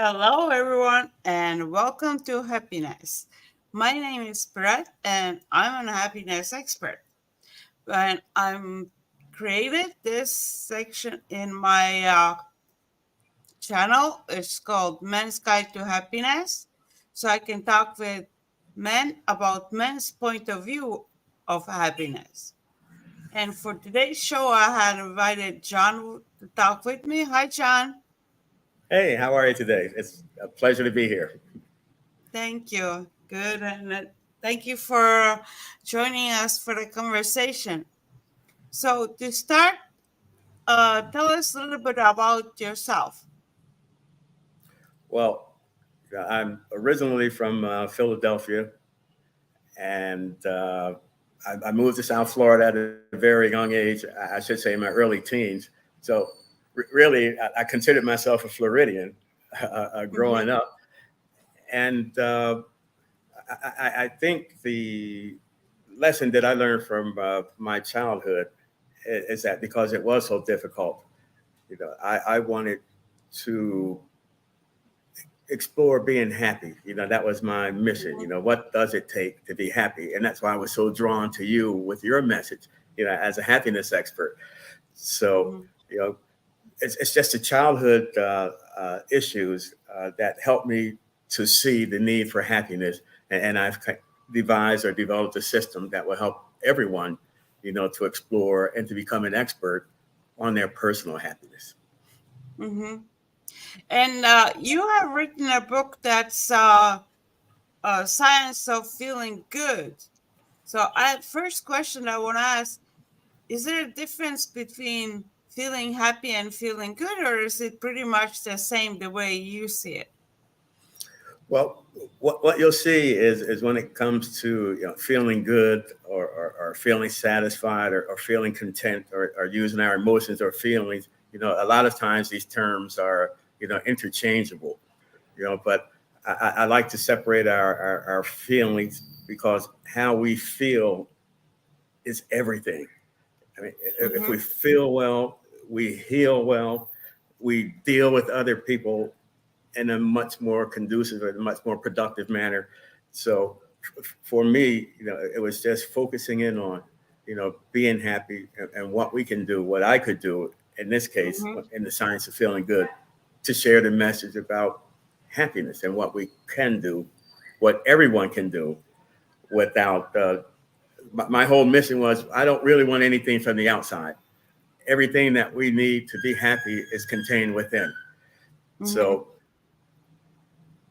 Hello, everyone, and welcome to Happiness. My name is Brett, and I'm a happiness expert. And I'm created this section in my channel. It's called Men's Guide to Happiness, so I can talk with men about men's point of view of happiness. And for today's show, I had invited John to talk with me. Hi, John. Hey, how are you today? It's a pleasure to be here. Thank you. Good. And thank you for joining us for the conversation. So, to start, tell us a little bit about yourself. Well, I'm originally from Philadelphia, and I moved to South Florida at a very young age. I should say in my early teens. So, really, I considered myself a Floridian growing Mm-hmm. up. And I think the lesson that I learned from my childhood is that because it was so difficult, I wanted to explore being happy. That was my mission. What does it take to be happy? And that's why I was so drawn to you with your message, as a happiness expert. So, Mm-hmm. you know, it's just the childhood issues that helped me to see the need for happiness. And I've devised or developed a system that will help everyone, to explore and to become an expert on their personal happiness. Mm-hmm. And you have written a book that's Science of Feeling Good. So, first question I want to ask, is there a difference between feeling happy and feeling good, or is it pretty much the same the way you see it? Well, what you'll see is when it comes to feeling good or feeling satisfied or feeling content or using our emotions or feelings, a lot of times these terms are interchangeable, but I like to separate our feelings because how we feel is everything. I mean, if we Mm-hmm. feel well, we heal well, we deal with other people in a much more conducive or a much more productive manner. So for me, it was just focusing in on, being happy and what we can do, what I could do in this case, Mm-hmm. in the science of feeling good, to share the message about happiness and what we can do, what everyone can do without. My whole mission was I don't really want anything from the outside. Everything that we need to be happy is contained within. Mm-hmm. So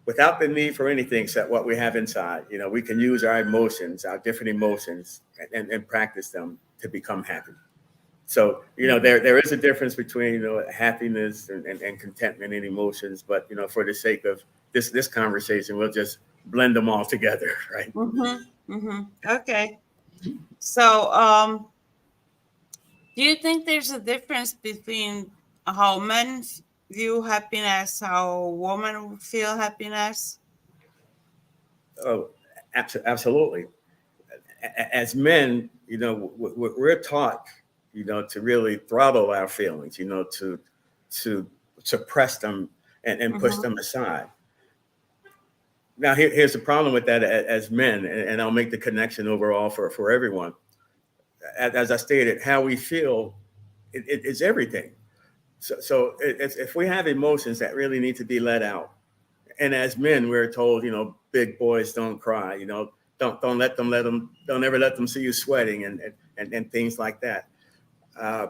without the need for anything except what we have inside. We can use our emotions, our different emotions, and practice them to become happy. So, there is a difference between, happiness and contentment and emotions. But, for the sake of this conversation, we'll just blend them all together, right? Mm-hmm. Mm-hmm. Okay. So, do you think there's a difference between how men view happiness, how women feel happiness? Oh, absolutely. As men, we're taught, to really throttle our feelings, to suppress them and push Mm-hmm. them aside. Now, here's the problem with that as men, and I'll make the connection overall for everyone. As I stated, how we feel it's everything. So if we have emotions that really need to be let out, and as men, we're told, big boys don't cry, don't don't ever let them see you sweating and things like that. Uh,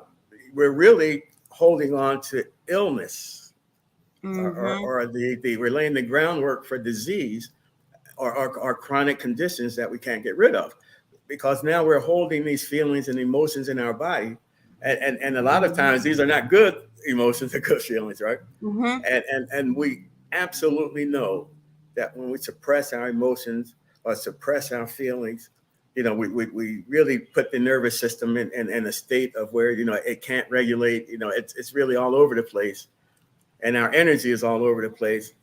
we're really holding on to illness Mm-hmm. or we're laying the groundwork for disease or chronic conditions that we can't get rid of because now we're holding these feelings and emotions in our body. And a lot of times these are not good emotions or good feelings, right? Mm-hmm. And we absolutely know that when we suppress our emotions or suppress our feelings, we really put the nervous system in a state of where, it can't regulate, it's really all over the place and our energy is all over the place.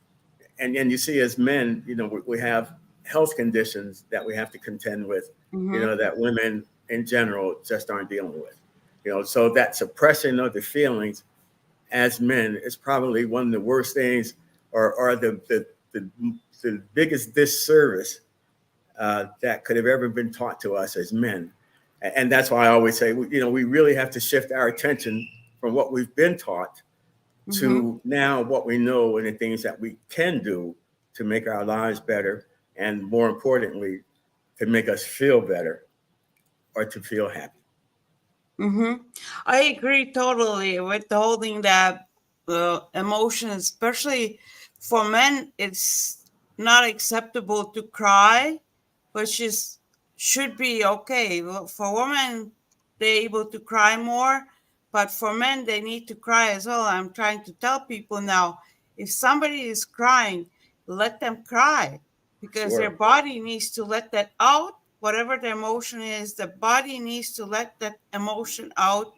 And you see as men, we have health conditions that we have to contend with, Mm-hmm. that women in general just aren't dealing with. So that suppression of the feelings as men is probably one of the worst things are the biggest disservice that could have ever been taught to us as men. And that's why I always say, we really have to shift our attention from what we've been taught to now what we know and the things that we can do to make our lives better, and more importantly, to make us feel better or to feel happy. I agree totally with holding that emotion, especially for men. It's not acceptable to cry, which is should be okay. Well, for women, they're able to cry more, but for men, they need to cry as well. I'm trying to tell people now, if somebody is crying, let them cry because their Sure. body needs to let that out. Whatever the emotion is, the body needs to let that emotion out.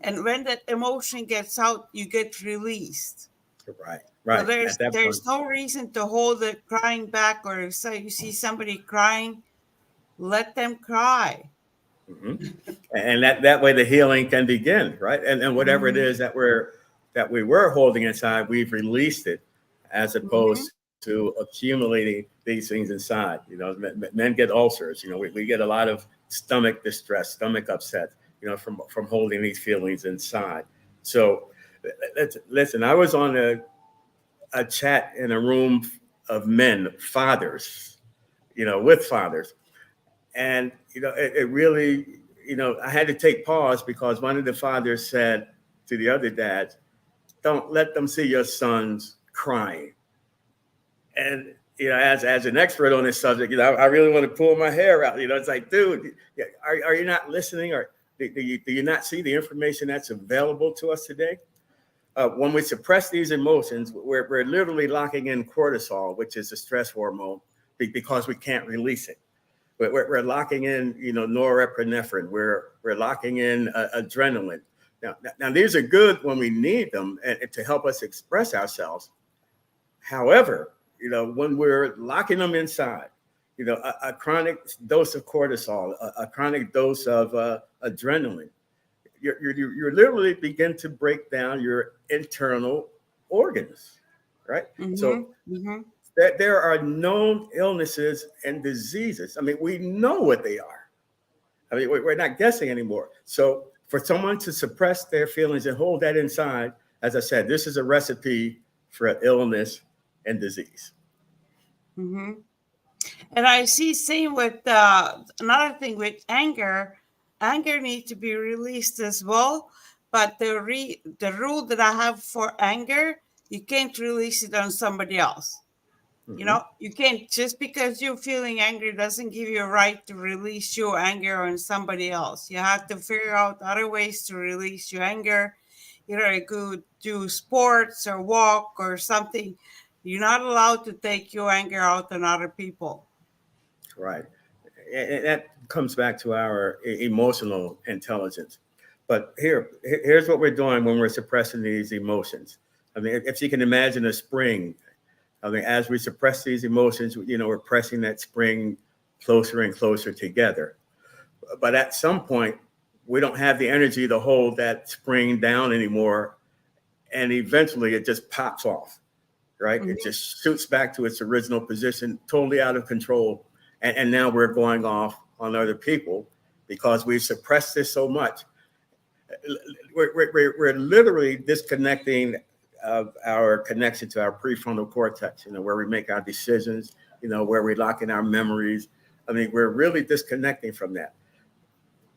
And when that emotion gets out, you get released. Right. So Right. there's At that point. there's no reason to hold the crying back, or if you see somebody crying, let them cry. Mhm. And that way the healing can begin, right? And whatever it Mhm. is that we were holding inside, we've released it, as Mhm. opposed to accumulating these things inside. Men get ulcers. We get a lot of stomach distress, stomach upset, from holding these feelings inside. So listen, I was on a chat in a room of men, fathers, with fathers. And, it really, I had to take pause because one of the fathers said to the other dads, don't let them see your sons crying. And, as an expert on this subject, I really want to pull my hair out. It's like, dude, are you not listening? Or do you not see the information that's available to us today? When we suppress these emotions, we're literally locking in cortisol, which is a stress hormone, because we can't release it. We're locking in, norepinephrine. We're locking in adrenaline. Now, these are good when we need them and to help us express ourselves. However, when we're locking them inside, a chronic dose of cortisol, a chronic dose of adrenaline, you're literally begin to break down your internal organs, right? So Mhm. Mhm. there are known illnesses and diseases. I mean, we know what they are. I mean, we're not guessing anymore. So for someone to suppress their feelings and hold that inside, as I said, this is a recipe for illness and disease. Mhm. And I see same with another thing with anger. Anger needs to be released as well. But the rule that I have for anger, you can't release it on somebody else. Mm-hmm. You can't, just because you're feeling angry doesn't give you a right to release your anger on somebody else. You have to figure out other ways to release your anger. You could do sports or walk or something. You're not allowed to take your anger out on other people. Right. And that comes back to our emotional intelligence. But here's what we're doing when we're suppressing these emotions. I mean, if you can imagine a spring, I mean, as we suppress these emotions, we're pressing that spring closer and closer together. But at some point, we don't have the energy to hold that spring down anymore. And eventually it just pops off, right? It Mhm. just shoots back to its original position, totally out of control. And now we're going off on other people because we've suppressed this so much. We're literally disconnecting of our connection to our prefrontal cortex, where we make our decisions, where we lock in our memories. I mean, we're really disconnecting from that.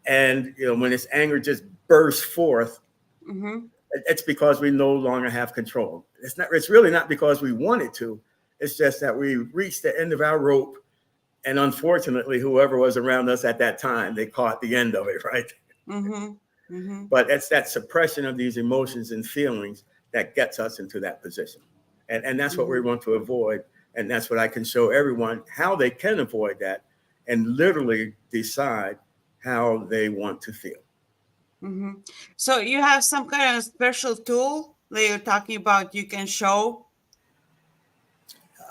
And, when this anger just bursts forth, Mhm. it's because we no longer have control. It's really not because we wanted to. It's just that we reached the end of our rope. And unfortunately, whoever was around us at that time, they caught the end of it, right? Mhm. Mhm. But it's that suppression of these emotions and feelings that gets us into that position. And that's what we Mhm. want to avoid. And that's what I can show everyone how they can avoid that and literally decide how they want to feel. Mhm. So you have some kind of special tool that you're talking about you can show.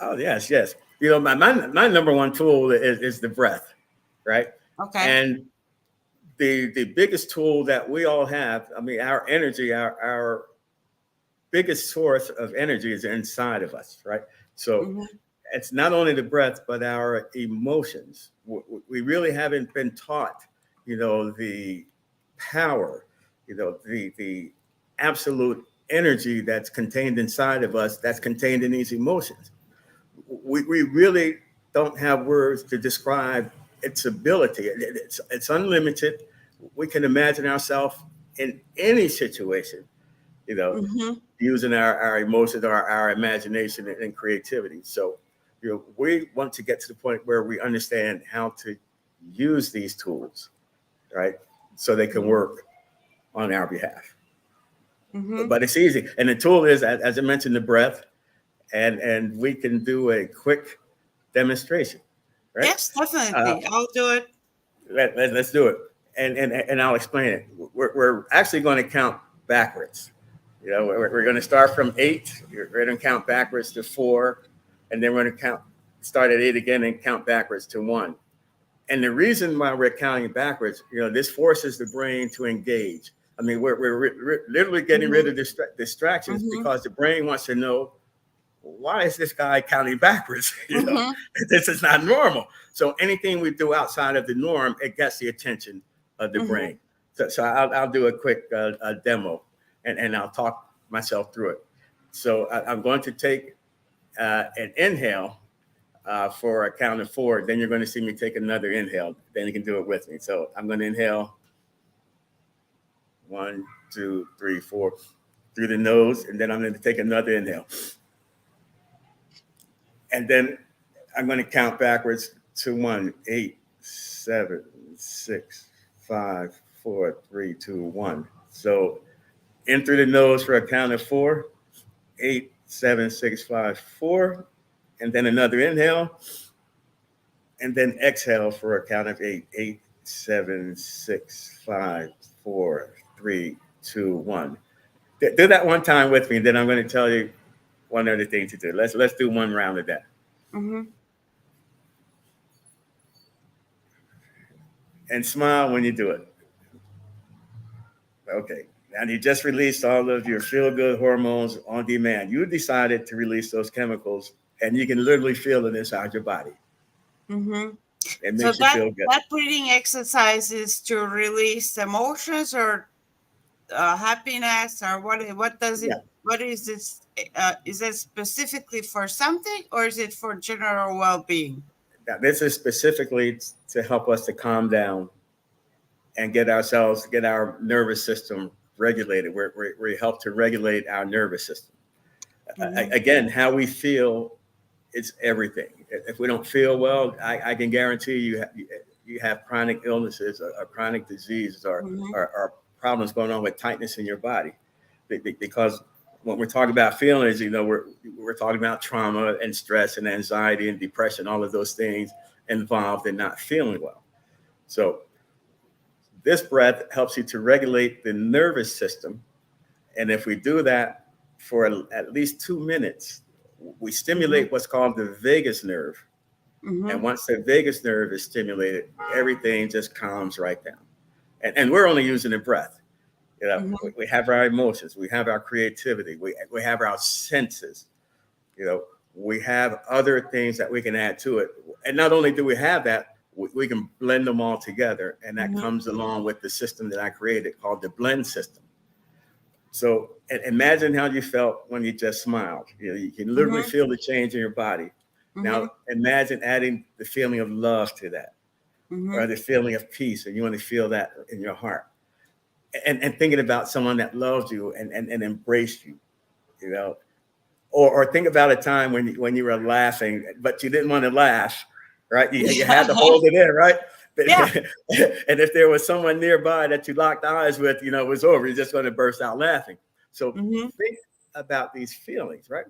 Oh, yes, yes. My number one tool is the breath, right? Okay. And the biggest tool that we all have, I mean, our energy, our biggest source of energy is inside of us, right? So Mm-hmm. it's not only the breath, but our emotions. We really haven't been taught, the power, the absolute energy that's contained inside of us, that's contained in these emotions. We really don't have words to describe its ability. It's unlimited. We can imagine ourselves in any situation, you know, Mm-hmm. using our emotions, our imagination and creativity. So, we want to get to the point where we understand how to use these tools, right? So they can work on our behalf. Mm-hmm. But it's easy. And the tool is, as I mentioned, the breath, and we can do a quick demonstration, right? Yes, Uh, definitely. I'll do it. let's do it. And I'll explain it. We're actually going to count backwards. We're going to start from 8. We're going to count backwards to 4, and then we're going to start at 8 again and count backwards to 1. And the reason why we're counting backwards, this forces the brain to engage. I mean, we're literally getting rid of distractions, Mm-hmm. because the brain wants to know, why is this guy counting backwards? Mm-hmm. This is not normal. So anything we do outside of the norm, it gets the attention of the Mm-hmm. brain. So I'll do a quick demo, and I'll talk myself through it. So I'm going to take an inhale for a count of 4. Then you're going to see me take another inhale. Then you can do it with me. So I'm going to inhale 1, 2, 3, 4 through the nose, and then I'm going to take another inhale. And then I'm going to count backwards to 1, 8, 7, 6, 5, 4, 3, 2, 1. So in through the nose for a count of 4, 8, 7, 6, 5, 4. And then another inhale. And then exhale for a count of 8, 8, 7, 6, 5, 4, 3, 2, 1. Do that one time with me, and then I'm going to tell you one other thing to do. Let's do one round of that. Mm-hmm. And smile when you do it. Okay. And you just released all of your feel-good hormones on demand. You decided to release those chemicals, and you can literally feel it inside your body. Mm-hmm. It So makes you feel good. that breathing exercise is to release emotions or happiness, or what does it? Yeah. What is this? Is it specifically for something, or is it for general well-being? Now, this is specifically to help us to calm down and get our nervous system regulated. We help to regulate our nervous system. Mm-hmm. Again, how we feel is everything. If we don't feel well, I can guarantee you have chronic illnesses or chronic diseases Mm-hmm. or problems going on with tightness in your body. Because when we're talking about feelings, we're talking about trauma and stress and anxiety and depression, all of those things involved in not feeling well. So this breath helps you to regulate the nervous system. And if we do that for at least 2 minutes, we stimulate what's called the vagus nerve. Mm-hmm. And once the vagus nerve is stimulated, everything just calms right down. And we're only using the breath. Mm-hmm. We have our emotions, we have our creativity, we have our senses. We have other things that we can add to it. And not only do we have that, we can blend them all together. And that Mm-hmm. comes along with the system that I created called the blend system. So imagine how you felt when you just smiled. You can literally Mm-hmm. feel the change in your body. Mm-hmm. Now imagine adding the feeling of love to that, Mm-hmm. or the feeling of peace, and you want to feel that in your heart. And thinking about someone that loved you and embraced you, or think about a time when you were laughing, but you didn't want to laugh, right? You had to hold it in, right? Yeah. And if there was someone nearby that you locked eyes with, it was over. You're just going to burst out laughing. So Mm-hmm. think about these feelings, right?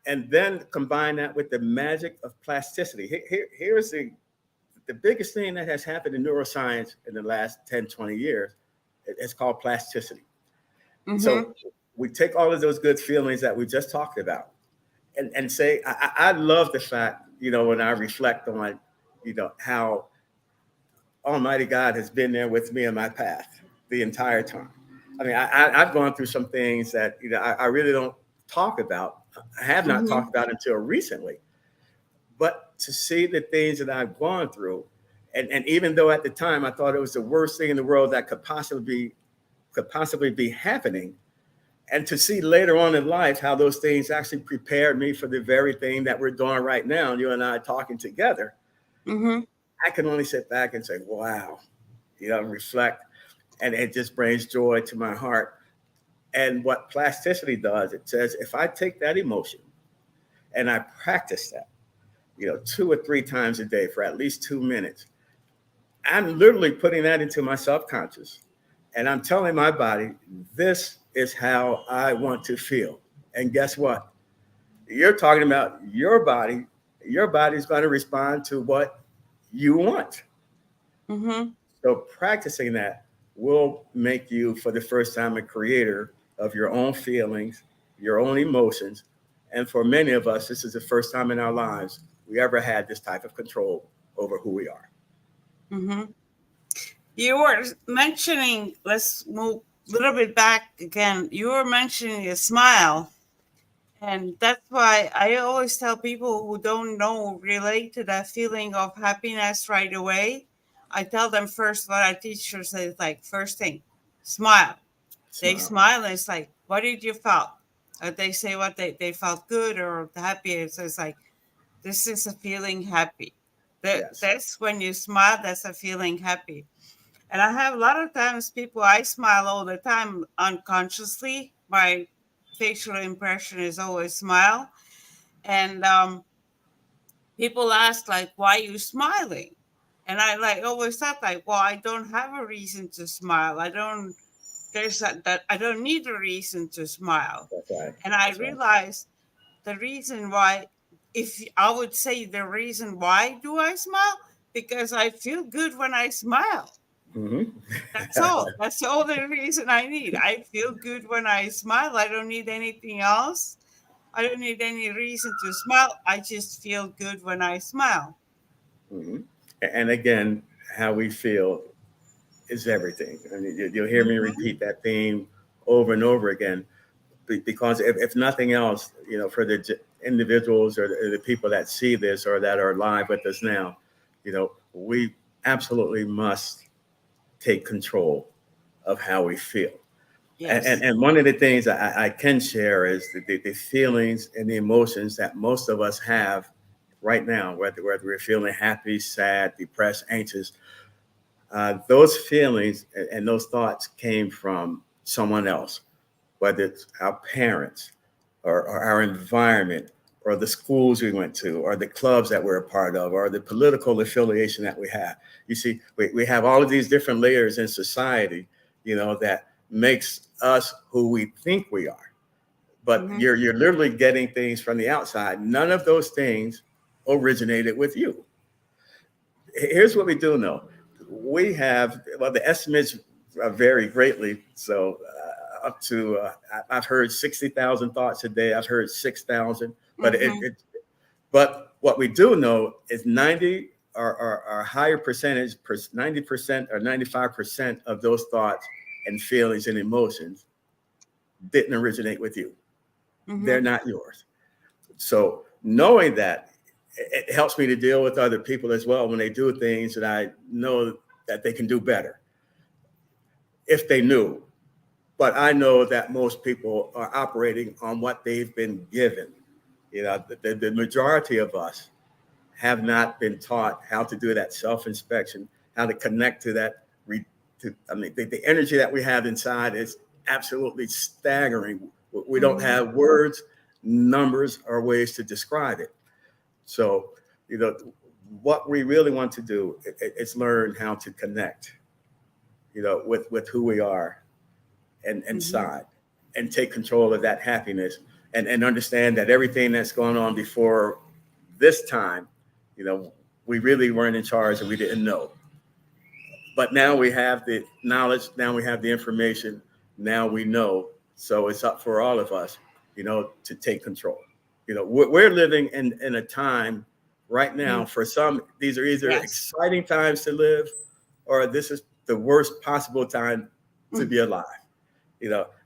And then combine that with the magic of plasticity. Here's the biggest thing that has happened in neuroscience in the last 10, 20 years. It's called plasticity. Mm-hmm. So we take all of those good feelings that we just talked about and say, I love the fact, when I reflect on, how Almighty God has been there with me in my path the entire time. I mean, I've gone through some things that, I really don't talk about. I have not Mm-hmm. talked about until recently. But to see the things that I've gone through, and even though at the time I thought it was the worst thing in the world that could possibly be happening, and to see later on in life how those things actually prepared me for the very thing that we're doing right now, you and I talking together, Mm-hmm. I can only sit back and say, wow, reflect, and it just brings joy to my heart. And what plasticity does, it says, if I take that emotion and I practice that, 2 or 3 times a day for at least 2 minutes, I'm literally putting that into my subconscious. And I'm telling my body, this is how I want to feel. And guess what? You're talking about your body. Your body's going to respond to what you want. Mm-hmm. So practicing that will make you, for the first time, a creator of your own feelings, your own emotions. And for many of us, this is the first time in our lives we ever had this type of control over who we are. Mm-hmm. You were mentioning, let's move a little bit back again. You were mentioning a smile. And that's why I always tell people who don't know relate to that feeling of happiness right away. I tell them first what our teachers say, like, first thing, smile. They Smile. smile and it's like, what did you felt? They say what they felt good or happy. So it's like, this is a feeling happy. Yes. That's when you smile, that's a feeling happy. And I have a lot of times people, I smile all the time unconsciously. My facial impression is always smile. And people ask, like, why are you smiling? And I like always thought, like, well, I don't have a reason to smile. That I don't need a reason to smile. That's right. And I That's right. realized the reason why, if I would say the reason why do I smile, because I feel good when I smile. Mm-hmm. That's all. That's all the reason I need. I feel good when I smile. I don't need anything else. I don't need any reason to smile. I just feel good when I smile. Hmm. And again, how we feel is everything. I mean, you'll hear me Mm-hmm. repeat that theme over and over again, because if nothing else, for the individuals or the people that see this or that are live with us now, we absolutely must take control of how we feel. And, and, Yes. and one of the things I can share is the feelings and the emotions that most of us have right now, whether we're feeling happy, sad, depressed, anxious. Those feelings and those thoughts came from someone else, whether it's our parents or our environment or the schools we went to or the clubs that we're a part of or the political affiliation that we have. You see, we have all of these different layers in society, that makes us who we think we are. But Mm-hmm. you're literally getting things from the outside. None of those things originated with you. Here's what we do know. We have, well, the estimates vary greatly. So up to, I've heard 60,000 thoughts a day. I've heard 6,000, but Mm-hmm. but what we do know is 90 or higher percentage, 90% or 95% of those thoughts and feelings and emotions didn't originate with you. They're Mm-hmm. not yours. So knowing that, it helps me to deal with other people as well when they do things that I know that they can do better if they knew. But I know that most people are operating on what they've been given. The majority of us have not been taught how to do that self-inspection, how to connect to that. I mean, the energy that we have inside is absolutely staggering. We don't Mm-hmm. have words, numbers, or ways to describe it. So, you know, what we really want to do is learn how to connect, with who we are and Mm-hmm. inside, and take control of that happiness, and understand that everything that's going on before this time, you know, we really weren't in charge and we didn't know. But now we have the knowledge, now we have the information, now we know. So it's up for all of us, to take control. We're living in a time right Mm-hmm. now, for some, these are either Yes. exciting times to live or this is the worst possible time to be alive.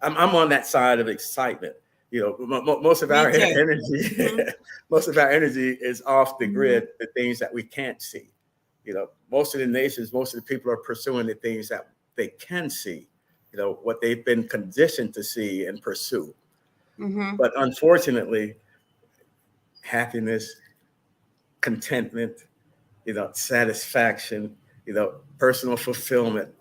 I'm on that side of excitement. Most of Me our too. energy, Mhm. most of our energy is off the Mhm. grid, the things that we can't see. Most of the nations, most of the people are pursuing the things that they can see, what they've been conditioned to see and pursue. Mhm. But unfortunately, happiness, contentment, satisfaction, personal fulfillment,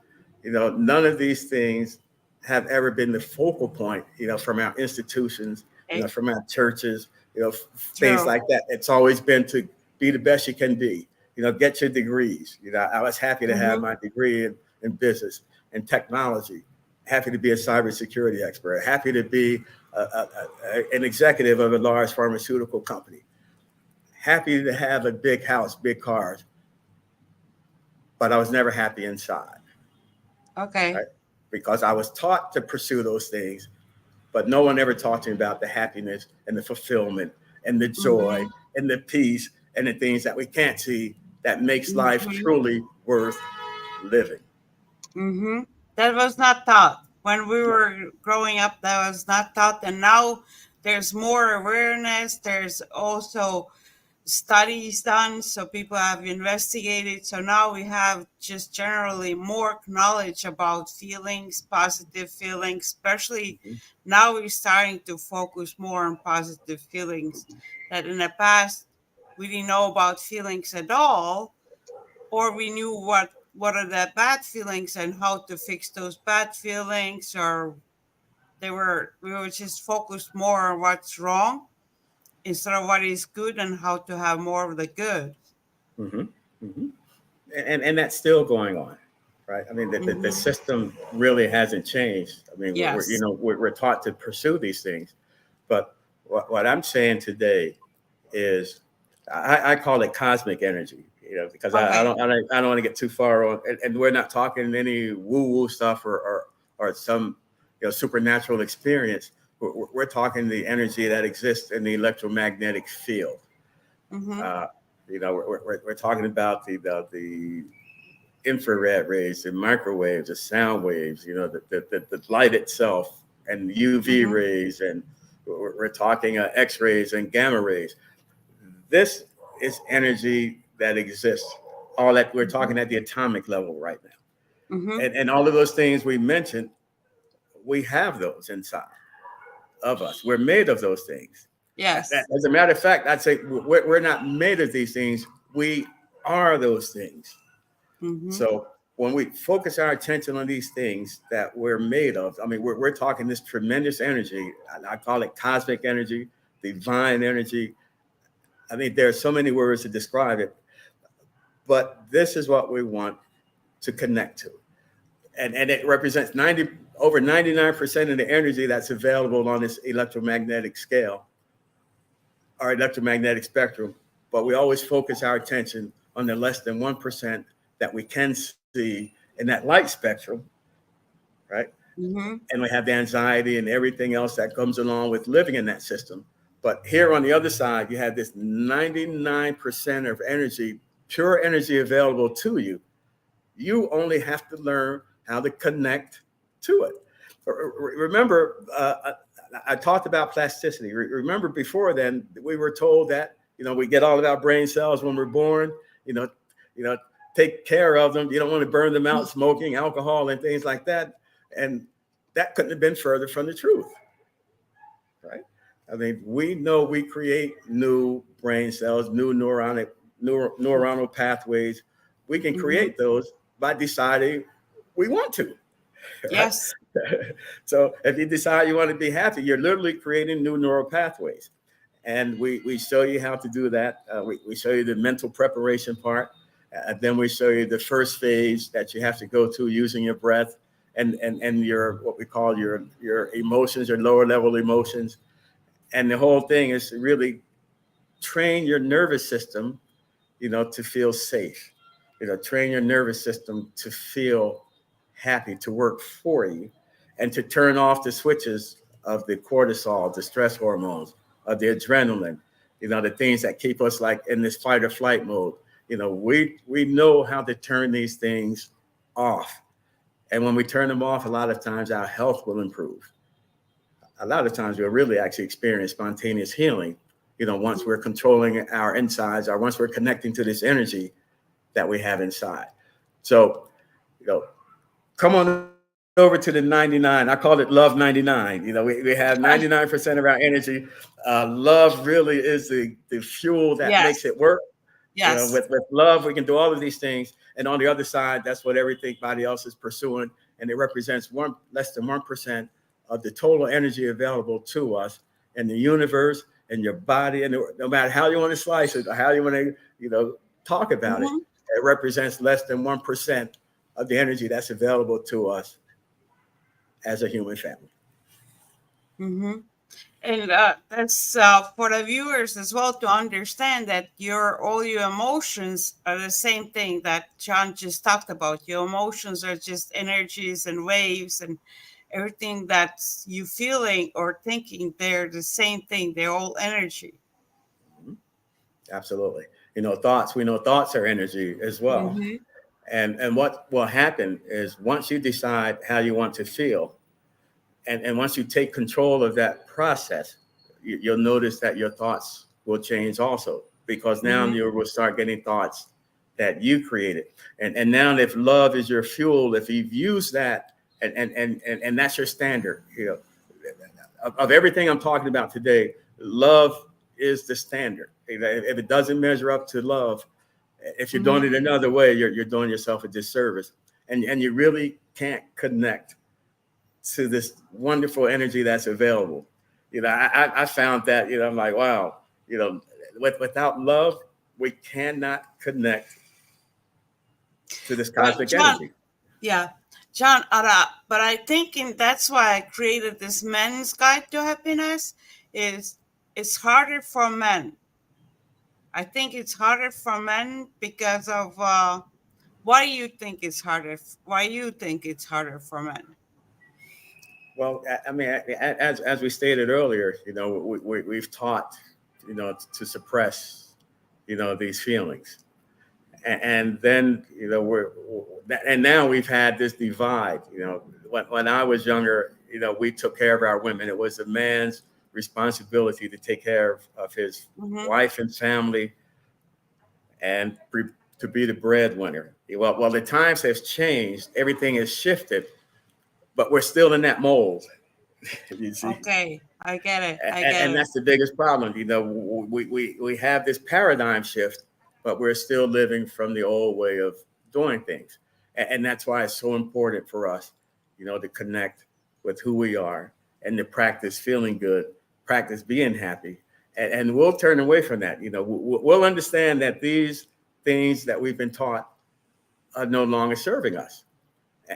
none of these things have ever been the focal point, from our institutions, Eh, from our churches, things True. like that. It's always been to be the best you can be, get your degrees. I was happy to have Mhm. my degree in business and technology, happy to be a cybersecurity expert, happy to be an executive of a large pharmaceutical company, happy to have a big house, big cars, but I was never happy inside, Okay. right? Because I was taught to pursue those things, but no one ever taught me about the happiness and the fulfillment and the joy Mhm. and the peace and the things that we can't see that makes life Mhm. truly worth living. Mhm. That was not taught when we were growing up. That was not taught, and now there's more awareness. There's also studies done, so people have investigated. So now we have just generally more knowledge about feelings, positive feelings. Especially Mhm. now, we're starting to focus more on positive feelings. That in the past we didn't know about feelings at all, or we knew what are the bad feelings and how to fix those bad feelings, or we were just focused more on what's wrong instead of what is good and how to have more of the good. Hmm. Hmm. And that's still going on, right? I mean, the Hmm. system really hasn't changed. I mean, Yes. we're taught to pursue these things, but what I'm saying today is I call it cosmic energy, because Okay. I don't want to get too far on, and we're not talking any woo woo stuff or some supernatural experience. We're talking the energy that exists in the electromagnetic field. Hmm. Uh, we're talking about the infrared rays, the microwaves, the sound waves, the light itself, and UV Hmm. rays, and we're talking X-rays and gamma rays. This is energy that exists. All that we're Hmm. talking at the atomic level right now, Hmm. and all of those things we mentioned, we have those inside of us. We're made of those things. Yes. As a matter of fact, I'd say we're not made of these things. We are those things. Hmm. So when we focus our attention on these things that we're made of, I mean, we're talking this tremendous energy. I call it cosmic energy, divine energy. I mean, there are so many words to describe it, but this is what we want to connect to. And it represents over 99% of the energy that's available on this electromagnetic scale or electromagnetic spectrum. But we always focus our attention on the less than 1% that we can see in that light spectrum, right? Hmm. And we have the anxiety and everything else that comes along with living in that system. But here on the other side, you have this 99% of energy, pure energy available to you. You only have to learn how to connect to it. Remember, I talked about plasticity. Remember before then, we were told that, we get all of our brain cells when we're born, you know, you know, take care of them. You don't want to burn them out, smoking, alcohol, and things like that. And that couldn't have been further from the truth, right? I mean, we know we create new brain cells, new neuronal pathways. We can Hmm. create those by deciding we want to, right? Yes. So if you decide you want to be happy, you're literally creating new neural pathways. And we show you how to do that. We show you the mental preparation part. Then we show you the first phase that you have to go to using your breath and your what we call your emotions, your lower level emotions. And the whole thing is to really train your nervous system, to feel safe. Train your nervous system to feel happy, to work for you, and to turn off the switches of the cortisol, the stress hormones, of the adrenaline, the things that keep us like in this fight or flight mode. We know how to turn these things off. And when we turn them off, a lot of times our health will improve. A lot of times we'll really actually experience spontaneous healing, once we're controlling our insides, or once we're connecting to this energy that we have inside. So, come on over to the 99. I call it Love 99. We have 99% of our energy. Love really is the fuel that Yes. makes it work. Yes. With love, we can do all of these things. And on the other side, that's what everybody else is pursuing. And it represents less than 1% of the total energy available to us in the universe, in your body. And no matter how you want to slice it or how you want to, talk about it, it represents less than 1% of the energy that's available to us as a human family. Mm-hmm. And that's for the viewers as well to understand that all your emotions are the same thing that John just talked about. Your emotions are just energies and waves, and everything that you feeling or thinking, they're the same thing. They're all energy. Absolutely. We know thoughts are energy as well. Mm-hmm. And what will happen is once you decide how you want to feel, and once you take control of that process, you'll notice that your thoughts will change also, because now you will start getting thoughts that you created. And now if love is your fuel, if you've used that and that's your standard, of everything I'm talking about today, love is the standard. If it doesn't measure up to love, if you're doing it another way, you're doing yourself a disservice, and you really can't connect to this wonderful energy that's available. I found that, I'm like, wow, without love, we cannot connect to this cosmic energy. Yeah, John, but I think that's why I created this Men's Guide to Happiness. It's harder for men. I think it's harder for men because of why you think it's harder. Why you think it's harder for men? Well, I mean, as we stated earlier, we've taught, to suppress, these feelings, and then and now we've had this divide. When I was younger, we took care of our women. It was a man's responsibility to take care of his wife and family, and to be the breadwinner. Well, the times have changed. Everything has shifted, but we're still in that mold. You see? Okay, I get it. And that's the biggest problem. We have this paradigm shift, but we're still living from the old way of doing things. And that's why it's so important for us, to connect with who we are and to practice feeling good, practice being happy. And we'll turn away from that. We'll understand that these things that we've been taught are no longer serving us.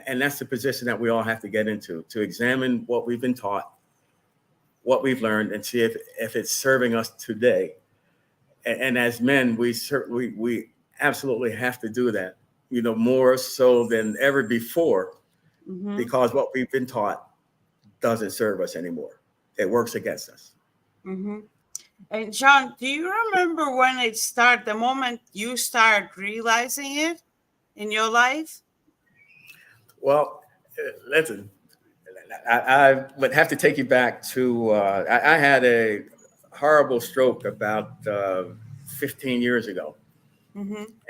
And that's the position that we all have to get into, to examine what we've been taught, what we've learned, and see if it's serving us today. And as men, we absolutely have to do that, more so than ever before, because what we've been taught doesn't serve us anymore. It works against us. And John, do you remember when it started, the moment you started realizing it in your life? Well, listen, I would have to take you back to, I had a horrible stroke about 15 years ago.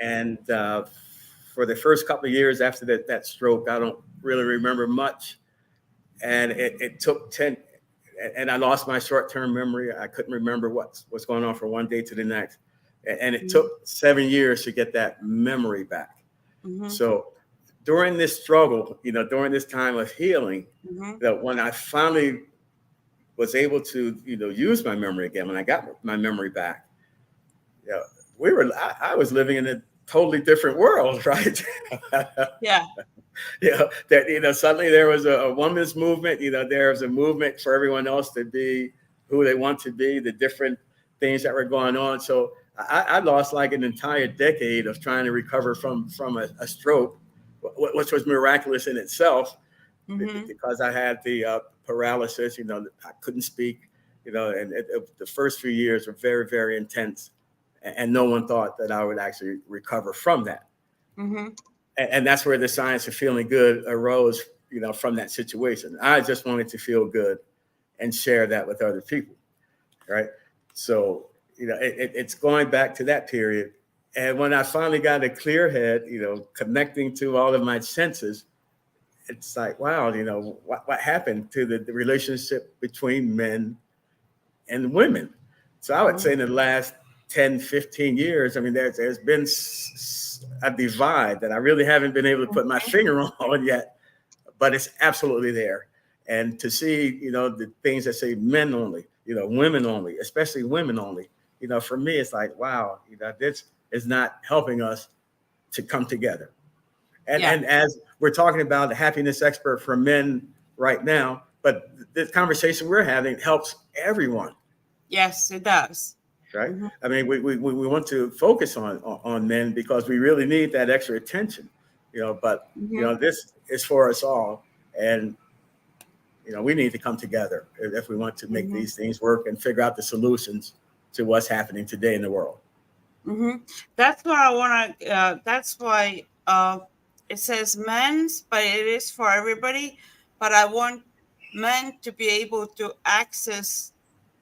And for the first couple of years after that stroke, I don't really remember much. And it took 10, and I lost my short-term memory. I couldn't remember what's going on from one day to the next. And it took 7 years to get that memory back. So during this struggle, during this time of healing, that when I finally was able to, use my memory again, when I got my memory back, I was living in a totally different world, right? Yeah. That, suddenly there was a women's movement, there was a movement for everyone else to be who they want to be, the different things that were going on. So I lost like an entire decade of trying to recover from a stroke, which was miraculous in itself, because I had the paralysis, I couldn't speak, and the first few years were very, very intense, and no one thought that I would actually recover from that. And that's where the science of feeling good arose, from that situation. I just wanted to feel good and share that with other people, right? So, it's going back to that period. And when I finally got a clear head, connecting to all of my senses, it's like, wow, what happened to the relationship between men and women? So I would say in the last 10, 15 years, I mean, there's been a divide that I really haven't been able to put my finger on yet, but it's absolutely there. And to see, the things that say men only, women only, especially women only, for me, it's like, wow, this is not helping us to come together. And as we're talking about the happiness expert for men right now, but the conversation we're having helps everyone. Yes, it does. Right. I mean, we want to focus on men because we really need that extra attention, but, this is for us all. And, we need to come together if we want to make these things work and figure out the solutions to what's happening today in the world. That's what I want to, that's why it says men's, but it is for everybody. But I want men to be able to access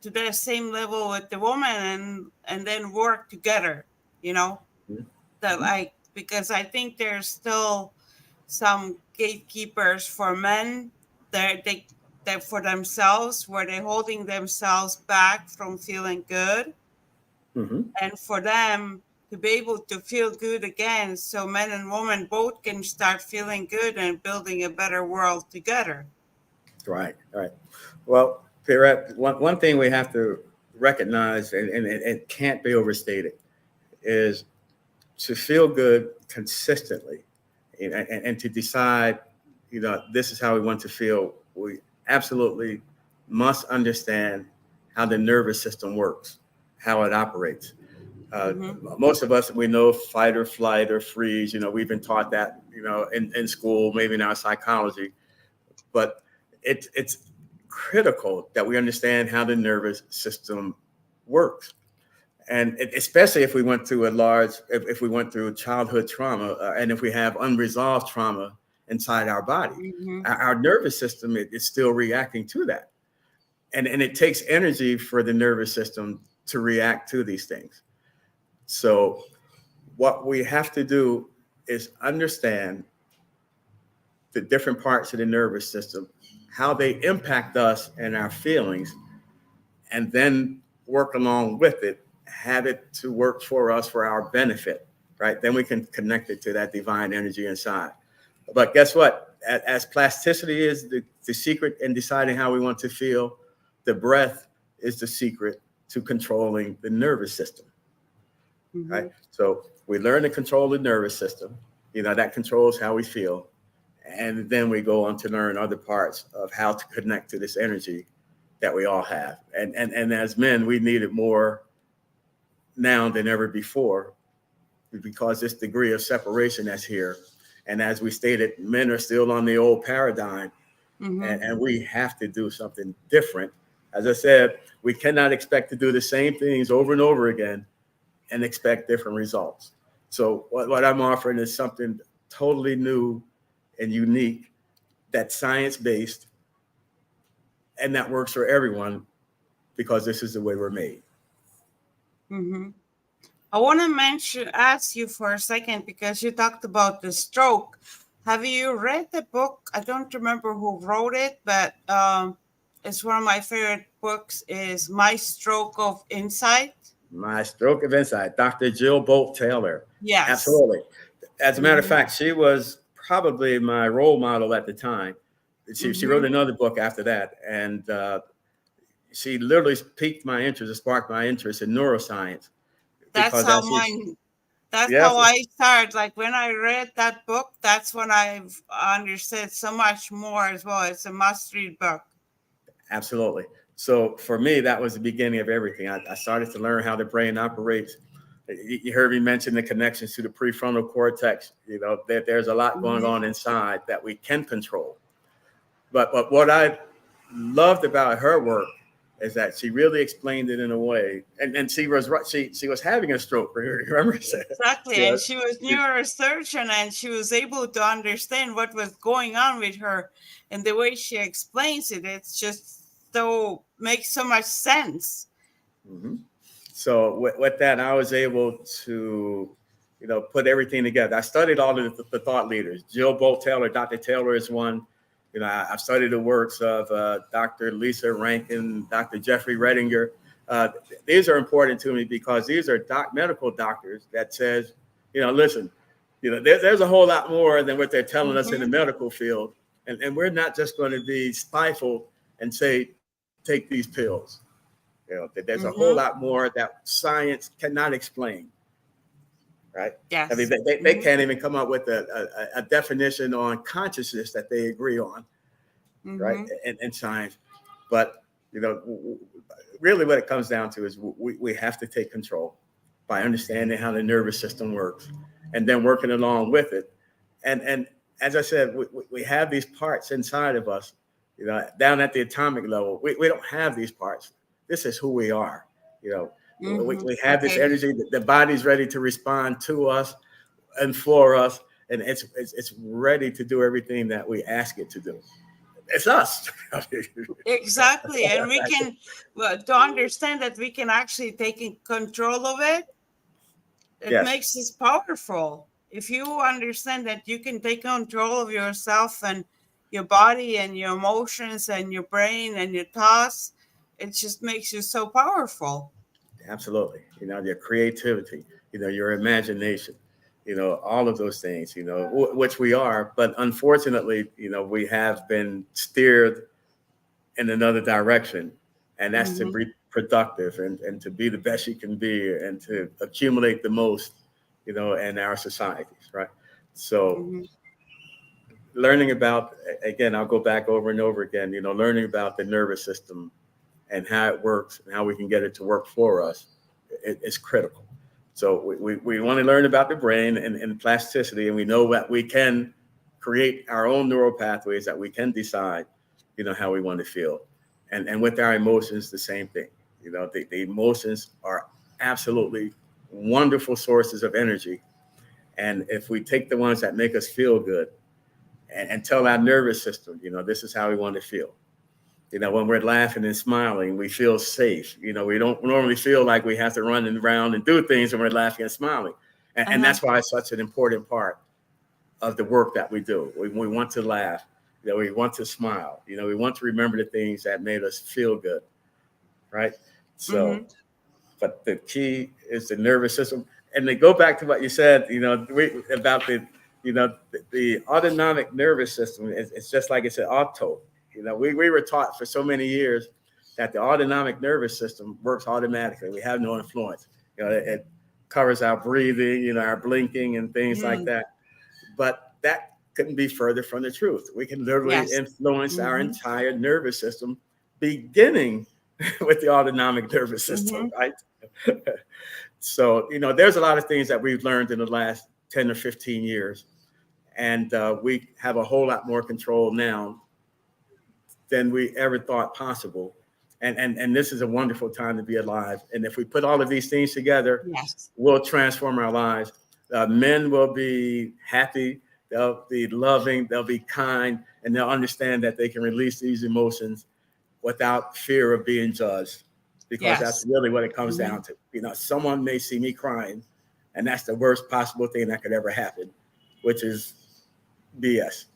to the same level with the woman and then work together, that because I think there's still some gatekeepers for men they for themselves, where they're holding themselves back from feeling good. And for them to be able to feel good again, so men and women both can start feeling good and building a better world together. Right. Well, Pierrette, one thing we have to recognize, and it can't be overstated, is to feel good consistently, and to decide, this is how we want to feel. We absolutely must understand how the nervous system works, how it operates. Most of us, we know fight or flight or freeze. We've been taught that, in school, maybe in our psychology, but it's critical that we understand how the nervous system works. And especially if we went through if we went through childhood trauma, and if we have unresolved trauma inside our body, our nervous system is still reacting to that. And it takes energy for the nervous system to react to these things. So what we have to do is understand the different parts of the nervous system, how they impact us and our feelings, and then work along with it, have it to work for us for our benefit, right? Then we can connect it to that divine energy inside. But guess what? As plasticity is the secret in deciding how we want to feel, the breath is the secret to controlling the nervous system, right? So we learn to control the nervous system, that controls how we feel. And then we go on to learn other parts of how to connect to this energy that we all have. And as men, we need it more now than ever before, because this degree of separation that's here. And as we stated, men are still on the old paradigm, and we have to do something different. As I said, we cannot expect to do the same things over and over again and expect different results. So what I'm offering is something totally new and unique, that's science-based, and that works for everyone, because this is the way we're made. I want to ask you for a second, because you talked about the stroke. Have you read the book? I don't remember who wrote it, but it's one of my favorite books, is My Stroke of Insight. My Stroke of Insight, Dr. Jill Bolte Taylor. Yes. Absolutely. As a matter of fact, she was probably my role model at the time. She wrote another book after that, and she literally piqued my interest, sparked my interest in neuroscience. That's how how I started. Like, when I read that book, that's when I understood so much more as well. It's a must-read book. Absolutely. So for me, that was the beginning of everything. I started to learn how the brain operates. You heard me mention the connections to the prefrontal cortex. There's a lot going on inside that we can control. But what I loved about her work is that she really explained it in a way, and she was right. She was having a stroke. Remember? Exactly. Yeah, And she was neurosurgeon and she was able to understand what was going on with her. And the way she explains it, it's just so makes so much sense. hmm So with that, I was able to, put everything together. I studied all of the thought leaders. Jill Bolt Taylor, Dr. Taylor is one. I've studied the works of Dr. Lisa Rankin, Dr. Jeffrey Redinger. These are important to me because these are medical doctors that says, listen, there's a whole lot more than what they're telling us in the medical field. And we're not just going to be stifled and say, take these pills. There's a whole lot more that science cannot explain, right? Yes. I mean, they can't even come up with a definition on consciousness that they agree on, right? In science. But, really what it comes down to is we have to take control by understanding how the nervous system works and then working along with it. And as I said, we have these parts inside of us, down at the atomic level. We don't have these parts. This is who we are. We have this energy. The body's ready to respond to us and for us, and it's ready to do everything that we ask it to do. It's us. Exactly. And we can, to understand that we can actually take control of it, it makes us powerful. If you understand that you can take control of yourself and your body and your emotions and your brain and your thoughts, it just makes you so powerful. Absolutely. Your creativity, your imagination, all of those things, which we are. But unfortunately, we have been steered in another direction. And that's to be productive and to be the best you can be and to accumulate the most, in our societies, right? So learning about, again, I'll go back over and over again, learning about the nervous system and how it works and how we can get it to work for us is critical. So we want to learn about the brain and plasticity, and we know that we can create our own neural pathways, that we can decide, how we want to feel. And with our emotions, the same thing. The emotions are absolutely wonderful sources of energy. And if we take the ones that make us feel good and tell our nervous system, this is how we want to feel. When we're laughing and smiling, we feel safe. We don't normally feel like we have to run around and do things when we're laughing and smiling. And that's why it's such an important part of the work that we do. We want to laugh. We want to smile. We want to remember the things that made us feel good, right? So, but the key is the nervous system. And to go back to what you said, about the autonomic nervous system. It's just like it's an auto. We were taught for so many years that the autonomic nervous system works automatically. We have no influence. It covers our breathing, our blinking and things like that. But that couldn't be further from the truth. We can literally influence our entire nervous system, beginning with the autonomic nervous system, right? So, there's a lot of things that we've learned in the last 10 or 15 years. And we have a whole lot more control now than we ever thought possible. And this is a wonderful time to be alive. And if we put all of these things together, we'll transform our lives. Men will be happy, they'll be loving, they'll be kind, and they'll understand that they can release these emotions without fear of being judged, because that's really what it comes down to. Someone may see me crying, and that's the worst possible thing that could ever happen, which is BS.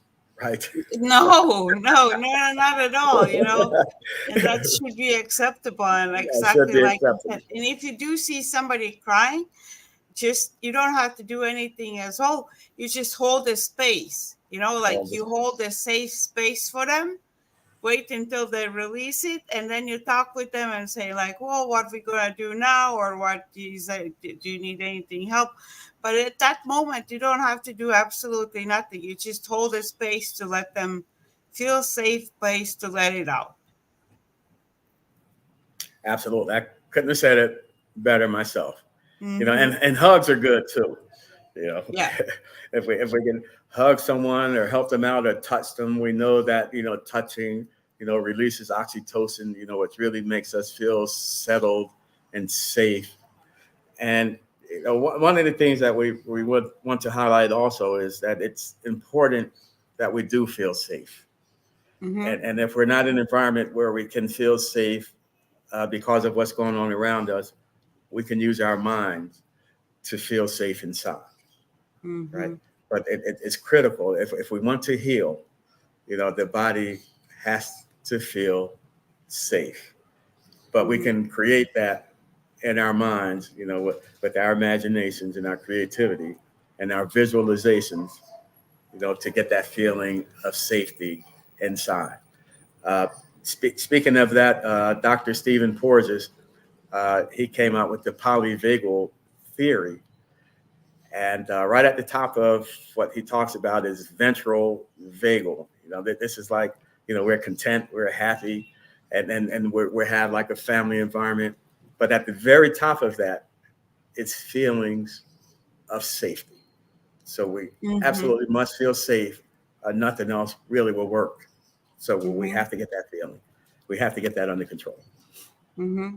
Right? No, not at all. And that should be acceptable and exactly like you said. And if you do see somebody crying, you don't have to do anything as well. You just hold a space. You hold a safe space for them. Wait until they release it, and then you talk with them and say, like, well, what we gonna do now, or what do you say? Do you need anything help? But at that moment, you don't have to do absolutely nothing. You just hold a space to let them feel safe place to let it out. Absolutely. I couldn't have said it better myself. And hugs are good too. If we can hug someone or help them out or touch them, we know that, touching releases oxytocin, which really makes us feel settled and safe. And one of the things that we would want to highlight also is that it's important that we do feel safe. Mm-hmm. And if we're not in an environment where we can feel safe because of what's going on around us, we can use our minds to feel safe inside, Mm-hmm. right? But it's critical. If we want to heal, the body has to feel safe. But we can create that in our minds, with our imaginations and our creativity and our visualizations, to get that feeling of safety inside. Speaking of that, Dr. Stephen Porges, he came out with the polyvagal theory. And right at the top of what he talks about is ventral vagal. This is like, we're content, we're happy, and we have like a family environment. But at the very top of that, it's feelings of safety. So we absolutely must feel safe. Nothing else really will work. So we have to get that feeling. We have to get that under control. Mm-hmm.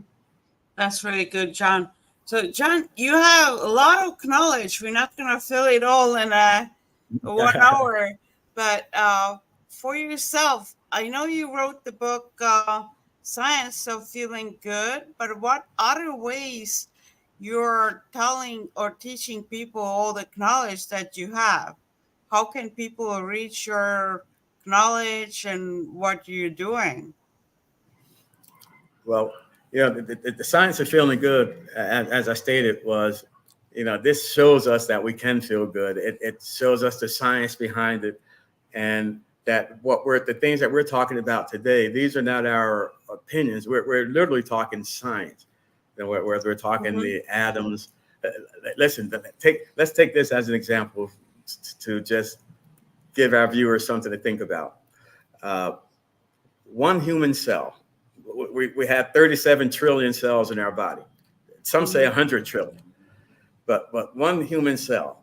That's really good, John. So, John, you have a lot of knowledge. We're not going to fill it all in 1 hour, but for yourself, I know you wrote the book Science of Feeling Good, but what other ways you're telling or teaching people all the knowledge that you have? How can people reach your knowledge and what you're doing? Well, the science of feeling good, as I stated, was, this shows us that we can feel good. It shows us the science behind it, and that the things that we're talking about today, these are not our opinions. We're literally talking science. Where we're talking the atoms. Listen, let's take this as an example to just give our viewers something to think about. One human cell. We have 37 trillion cells in our body. Some say 100 trillion, but one human cell.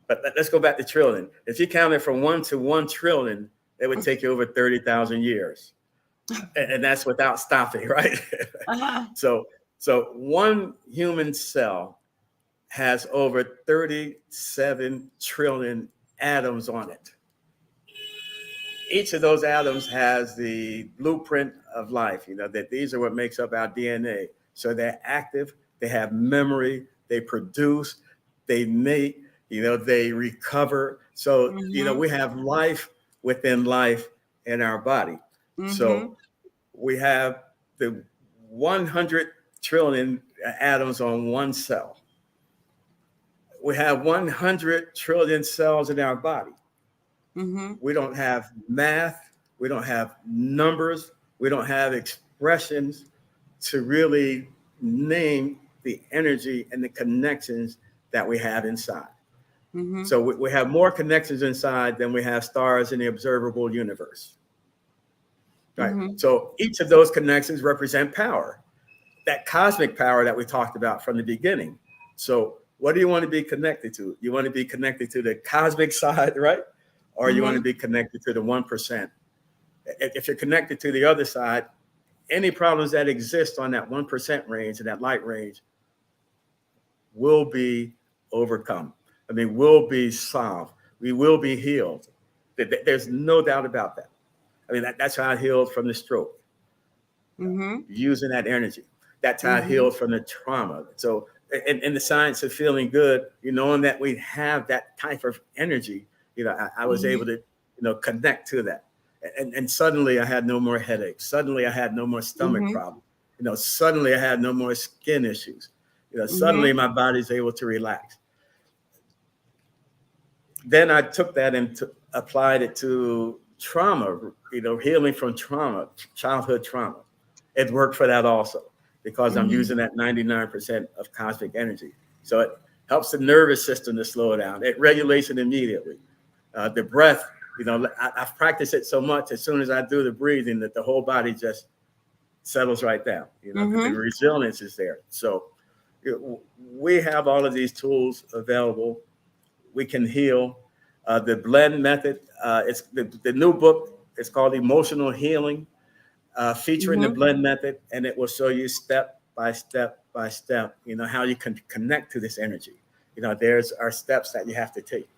But let's go back to trillion. If you counted from 1 to 1 trillion, it would take you over 30,000 years. And that's without stopping, right? Uh-huh. So one human cell has over 37 trillion atoms on it. Each of those atoms has the blueprint of life, that these are what makes up our DNA. So they're active, they have memory, they produce, they mate, they recover. So, we have life within life in our body. So we have the 100 trillion atoms on one cell. We have 100 trillion cells in our body. We don't have math. We don't have numbers. We don't have expressions to really name the energy and the connections that we have inside. So we have more connections inside than we have stars in the observable universe. Right. So each of those connections represent power, that cosmic power that we talked about from the beginning. So what do you want to be connected to? You want to be connected to the cosmic side, right? Or you want to be connected to the 1%. If you're connected to the other side, any problems that exist on that 1% range and that light range will be overcome. Will be solved. We will be healed. There's no doubt about that. That's how I healed from the stroke, using that energy. That's how I healed from the trauma. So in the science of feeling good, knowing that we have that type of energy, I was able to, connect to that. And suddenly I had no more headaches. Suddenly I had no more stomach problems. Suddenly I had no more skin issues. Suddenly my body's able to relax. Then I took that and applied it to trauma, healing from trauma, childhood trauma. It worked for that also, because I'm using that 99% of cosmic energy. So it helps the nervous system to slow down. It regulates it immediately. The breath, I've practiced it so much, as soon as I do the breathing, that the whole body just settles right down. The resilience is there. So we have all of these tools available. We can heal. The blend method, it's the new book It's called Emotional Healing, featuring the Mm-hmm. blend method, and it will show you step by step by step, how you can connect to this energy. There's our steps that you have to take.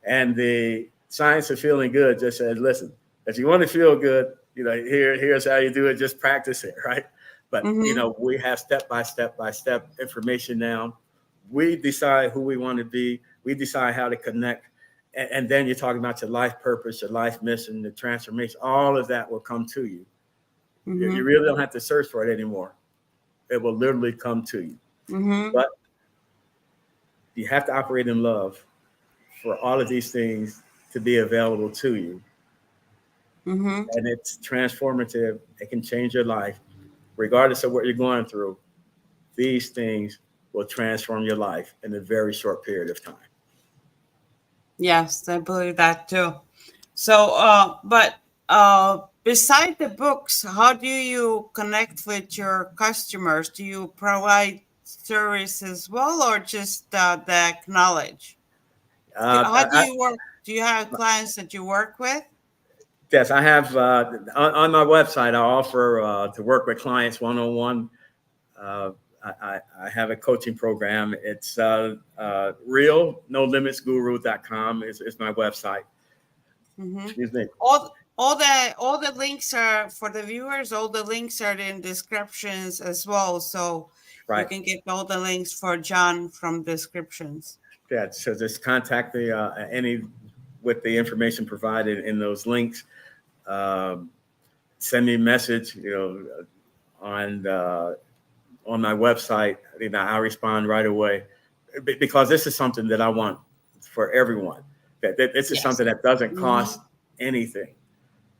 And the science of feeling good just said, listen, if you want to feel good, here's how you do it. Just practice it, right? But Mm-hmm. we have step by step information now. We decide who we want to be. We decide how to connect. And then you're talking about your life purpose, your life mission, the transformation. All of that will come to you. You Mm-hmm. really don't have to search for it anymore. It will literally come to you. Mm-hmm. But you have to operate in love for all of these things to be available to you. Mm-hmm. And it's transformative. It can change your life, regardless of what you're going through. These things will transform your life in a very short period of time. Yes, I believe that too. So, but beside the books, how do you connect with your customers? Do you provide service as well, or just the knowledge? How do I, you work? Do you have clients that you work with? yes, I have on my website. I offer to work with clients one on one. I have a coaching program. It's real no limits guru.com is my website. Mm-hmm. Excuse me. All the links are for the viewers. All the links are in descriptions as well, so you Right. can get all the links for John from descriptions. Yeah. So just contact me any with the information provided in those links. Um, Send me a message, on my website. I'll respond right away because this is something that I want for everyone. That this is Yes. something that doesn't Mm-hmm. cost anything.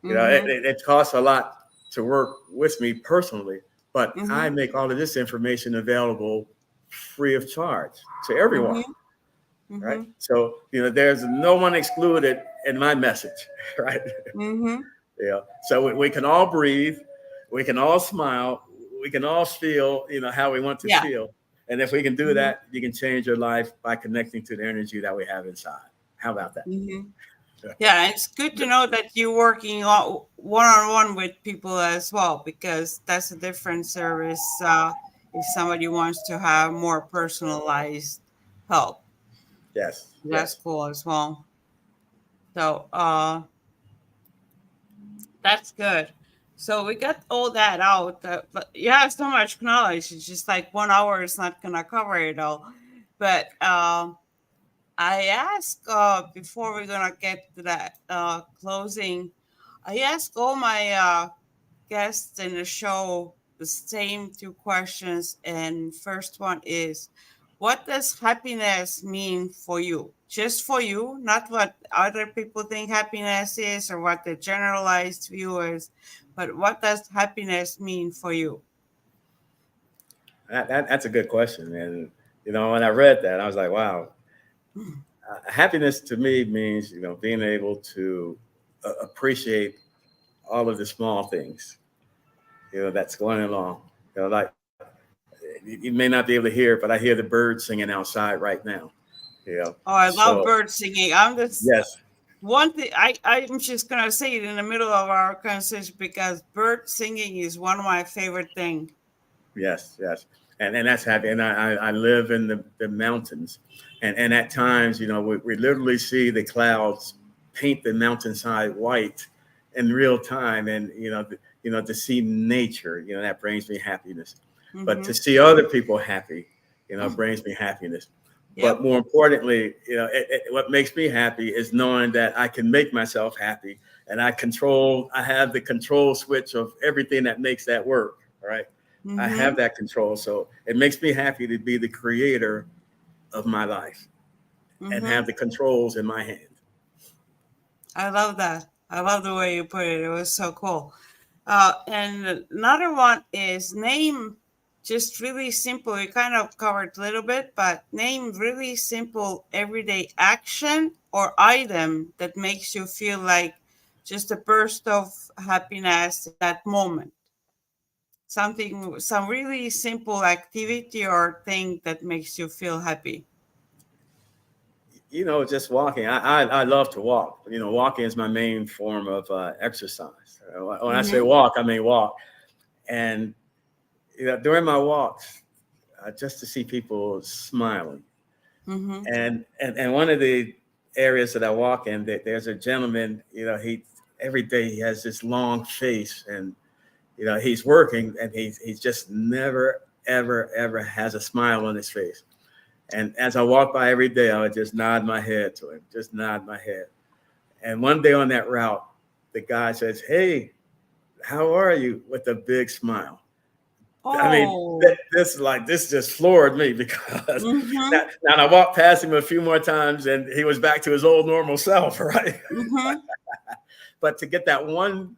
Mm-hmm. It costs a lot to work with me personally, but I Mm-hmm. make all of this information available free of charge to everyone. Mm-hmm. Right. Mm-hmm. So, there's no one excluded in my message. Right. Mm-hmm. Yeah. So we can all breathe, we can all smile, we can all feel, how we want to Yeah. feel. And if we can do Mm-hmm. that, you can change your life by connecting to the energy that we have inside. How about that? Mm-hmm. Yeah, it's good to know that you're working one on one with people as well, because that's a different service. If somebody wants to have more personalized help, Yes. that's Yes. cool as well. So, that's good. So we got all that out, but you have so much knowledge. It's just like 1 hour is not gonna cover it all. But I ask before we're gonna get to that closing. I ask all my guests in the show the same two questions, and first one is, what does happiness mean for you? Just for you, not what other people think happiness is or what the generalized view is, but what does happiness mean for you? That's a good question. And, when I read that, I was like, wow, happiness to me means, being able to appreciate all of the small things, that's going along. Like you may not be able to hear it, but I hear the birds singing outside right now. Oh, I love So bird singing. I'm just yes, one thing I'm just gonna say it in the middle of our conversation because bird singing is one of my favorite things. yes, yes, and that's happy. And I live in the mountains, and at times, we literally see the clouds paint the mountainside white in real time, and to see nature, that brings me happiness. But Mm-hmm. to see other people happy, brings me happiness. But Yep. more importantly, what makes me happy is knowing that I can make myself happy, and I have the control switch of everything that makes that work. Right. I have Mm-hmm. that control. So it makes me happy to be the creator of my life and Mm-hmm. have the controls in my hand. I love that. I love the way you put it. It was so cool. And another one is name just really simple. We kind of covered a little bit, but name really simple everyday action or item that makes you feel like just a burst of happiness at that moment. Some really simple activity or thing that makes you feel happy. just walking. I love to walk. Walking is my main form of exercise. When I say Mm-hmm. walk, I mean walk. And during my walks, just to see people smiling. Mm-hmm. And one of the areas that I walk in, there's a gentleman. He every day he has this long face, and he's working, and he's just never ever has a smile on his face. And as I walk by every day, I would just nod my head to him, just nod my head. And one day on that route, the guy says, "Hey, how are you?" with a big smile. I mean, Oh. this just floored me because Mm-hmm. now I walked past him a few more times and he was back to his old normal self, right? Mm-hmm. But to get that one,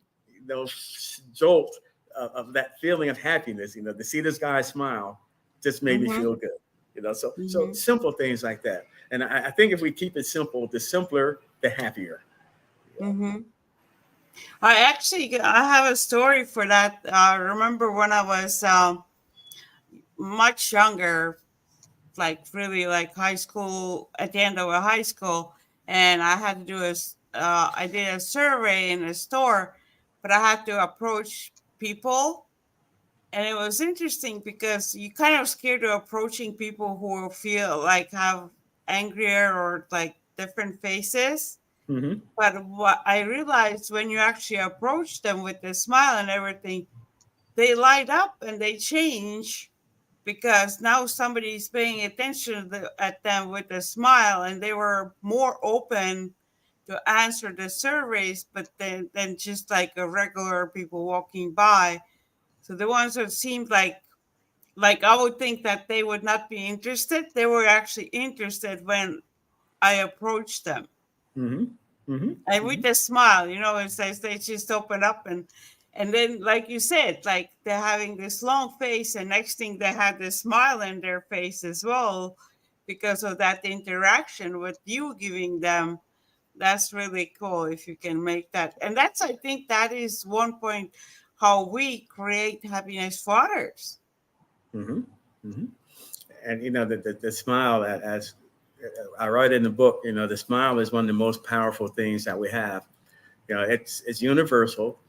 jolt of that feeling of happiness, to see this guy smile, just made me Mm-hmm. feel good. So Mm-hmm. simple things like that. And I think if we keep it simple, the simpler, the happier. Mm-hmm. I have a story for that. I remember when I was much younger, like really like high school, at the end of a high school, and I had to I did a survey in a store, but I had to approach people, and it was interesting because you kind of scared of approaching people who feel like have angrier or like different faces. Hmm. But what I realized, when you actually approach them with a smile and everything, they light up and they change, because now somebody's paying attention at them with a smile, and they were more open to answer the surveys, but then than just like a regular people walking by. So the ones that seemed like I would think that they would not be interested, they were actually interested when I approached them. Hmm. Hmm. And with Hmm. a smile, it's like they just open up, and then, like you said, like they're having this long face, and next thing they had this smile in their face as well, because of that interaction with you giving them. That's really cool if you can make that. And I think that is one point how we create happiness for others. Hmm. Hmm. And the smile, as I write in the book, the smile is one of the most powerful things that we have. It's universal.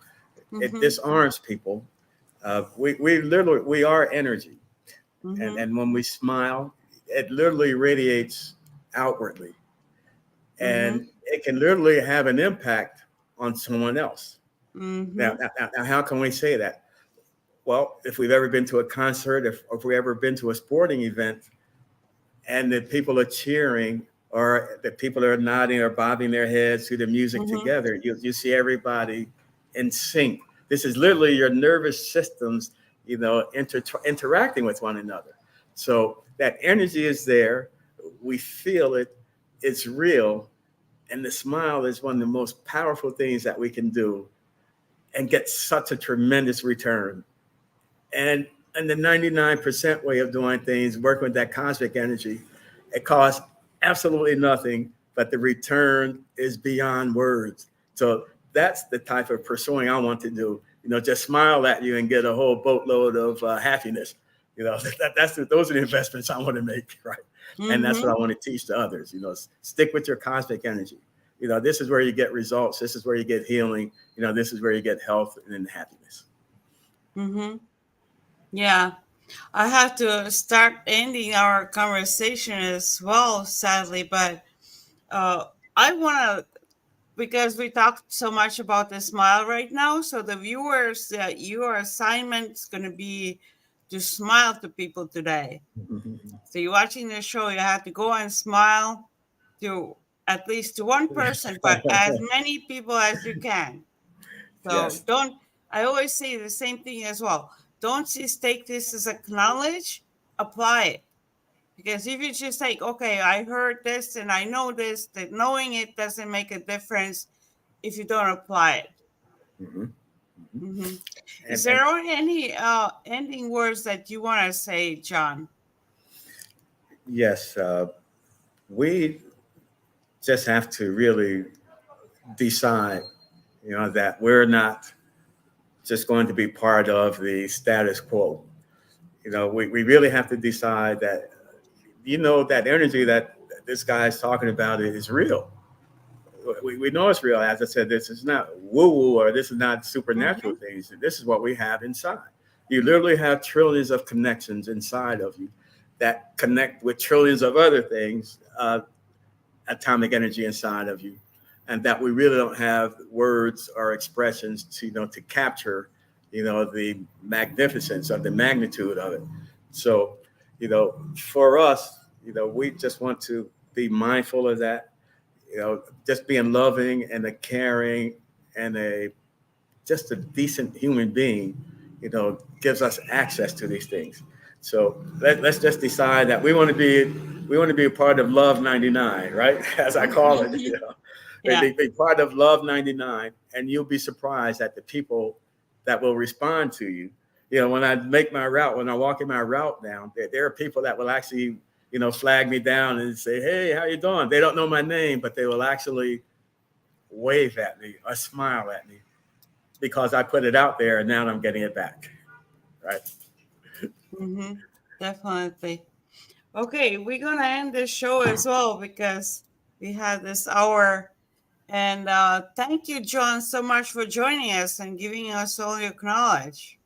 It Mm-hmm. disarms people. We literally, we are energy, and Mm-hmm. and when we smile, it literally radiates outwardly, Mm-hmm. and it can literally have an impact on someone else. Mm-hmm. Now, how can we say that? Well, if we've ever been to a concert, if we ever been to a sporting event, and the people are cheering, or the people are nodding or bobbing their heads to the music Mm-hmm. together, you see everybody in sync. This is literally your nervous systems, interacting with one another. So that energy is there. We feel it. It's real. And the smile is one of the most powerful things that we can do and get such a tremendous return. And the 99% way of doing things, working with that cosmic energy, it costs absolutely nothing, but the return is beyond words. So that's the type of pursuing I want to do. Just smile at you and get a whole boatload of happiness. Those are the investments I want to make, right? And that's what I Mm-hmm. want to teach to others. Stick with your cosmic energy. This is where you get results. This is where you get healing. This is where you get health and happiness. Mm-hmm. Yeah. I have to start ending our conversation as well, sadly, but uh, I want to, because we talked so much about the smile right now. So the viewers, your assignment is going to be to smile to people today. So you're watching the show, you have to go and smile to at least to one person, but as many people as you can. So Yes. don't, I always say the same thing as well. Don't just take this as a knowledge, apply it. Because if you just think, okay, I heard this and I know this, that knowing it doesn't make a difference if you don't apply it. Hmm. Hmm. Is And there any ending words that you want to say, John? yes, we just have to really decide, that we're not just going to be part of the status quo. We really have to decide that, that energy, this guy is talking about is real. We know it's real. As I said, this is not woo woo or this is not supernatural Mhm. things. This is what we have inside. You literally have trillions of connections inside of you that connect with trillions of other things, atomic energy inside of you, and that we really don't have words or expressions to to capture, the magnificence of the magnitude of it. So, for us, we just want to be mindful of that, just being loving and a caring and a just a decent human being, gives us access to these things. So let's just decide that we want to be a part of Love 99, right? As I call it, Mhm. Yeah. be part of Love 99, and you'll be surprised at the people that will respond to you. When I make my route, when I walk in my route now, there are people that will actually, flag me down and say, "Hey, how you doing?" They don't know my name, but they will actually wave at me or smile at me because I put it out there and now I'm getting it back. Right. Hmm. Definitely. Okay, we're gonna end this show as well because we had this hour. And thank you, John, so much for joining us and giving us all your knowledge.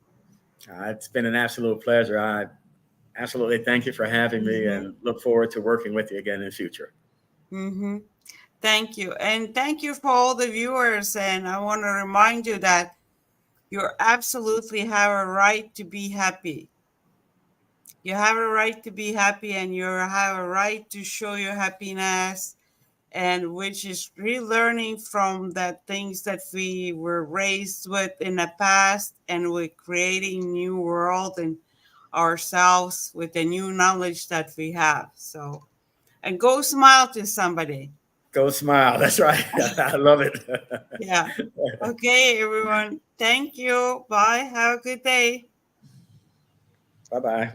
It's been an absolute pleasure. I absolutely thank you for having me Hmm. and look forward to working with you again in the future. Hmm. Thank you. And thank you for all the viewers. And I want to remind you that you absolutely have a right to be happy. You have a right to be happy and you have a right to show your happiness, and which is relearning from the things that we were raised with in the past, and we're creating new world and ourselves with the new knowledge that we have. So, and go smile to somebody. Go smile. That's right. I love it. Yeah. Okay, everyone. Thank you. Bye. Have a good day. Bye bye.